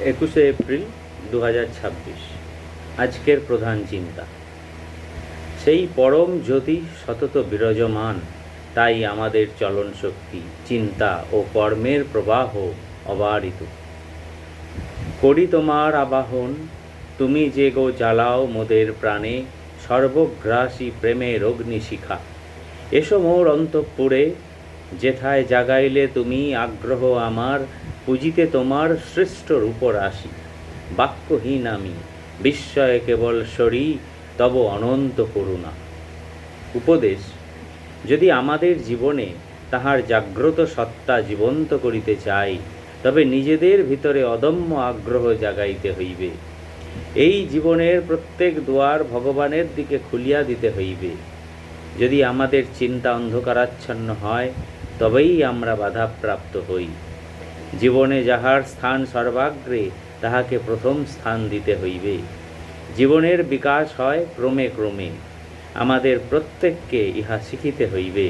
21শে April 2026। আজকের প্রধান চিন্তা, সেই পরম জ্যোতি সতত বিরাজমান, তাই আমাদের চলন শক্তি, চিন্তা ও কর্মের প্রবাহ অবারিত। করি তোমার আবাহন, তুমি যে গো জ্বালাও মোদের প্রাণে, সর্বগ্রাসী প্রেমের অগ্নিশিখা। এসো মোর অন্তঃপুরে, যেথায় জাগাইলে তুমি আগ্রহ আমার, পুজিতে তোমার সৃষ্ট রূপরাশি। বাক্যহীন আমি, বিস্ময়ে কেবল সরি তব অনন্ত করুণা। উপদেশ: যদি আমাদের জীবনে তাহার জাগ্রত সত্তা জীবন্ত করিতে চাই, তবে নিজেদের ভিতরে অদম্য আগ্রহ জাগাইতে হইবে। এই জীবনের প্রত্যেক দুয়ার ভগবানের দিকে খুলিয়া দিতে হইবে। যদি আমাদের চিন্তা অন্ধকারাচ্ছন্ন হয়, তবেই আমরা বাধাপ্রাপ্ত হই। জীবনে যাহার স্থান সর্বাগ্রে, তাহাকে প্রথম স্থান দিতে হইবে। জীবনের বিকাশ হয় ক্রমে ক্রমে, আমাদের প্রত্যেককে ইহা শিখিতে হইবে।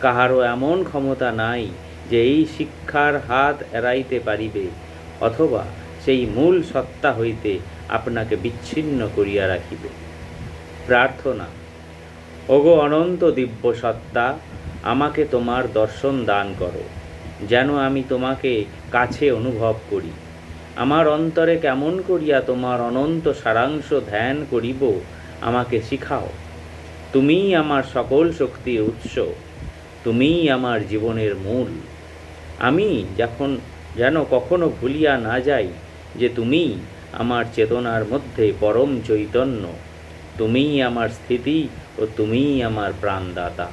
কাহারও এমন ক্ষমতা নাই যে এই শিক্ষার হাত এড়াইতে পারিবে, অথবা সেই মূল সত্তা হইতে আপনাকে বিচ্ছিন্ন করিয়া রাখিবে। প্রার্থনা: ওগো অনন্ত দিব্য সত্তা, আমাকে তোমার দর্শন দান করো, যেন আমি তোমাকে কাছে অনুভব করি। আমার অন্তরে কেমন করিয়া তোমার অনন্ত সারাংশ ধ্যান করিব, আমাকে শিখাও। তুমিই আমার সকল শক্তির উৎস, তুমিই আমার জীবনের মূল। আমি যেন কখনো ভুলিয়া না যাই যে তুমিই আমার চেতনার মধ্যে পরম চৈতন্য, তুমিই আমার স্থিতি ও তুমিই আমার প্রাণদাতা।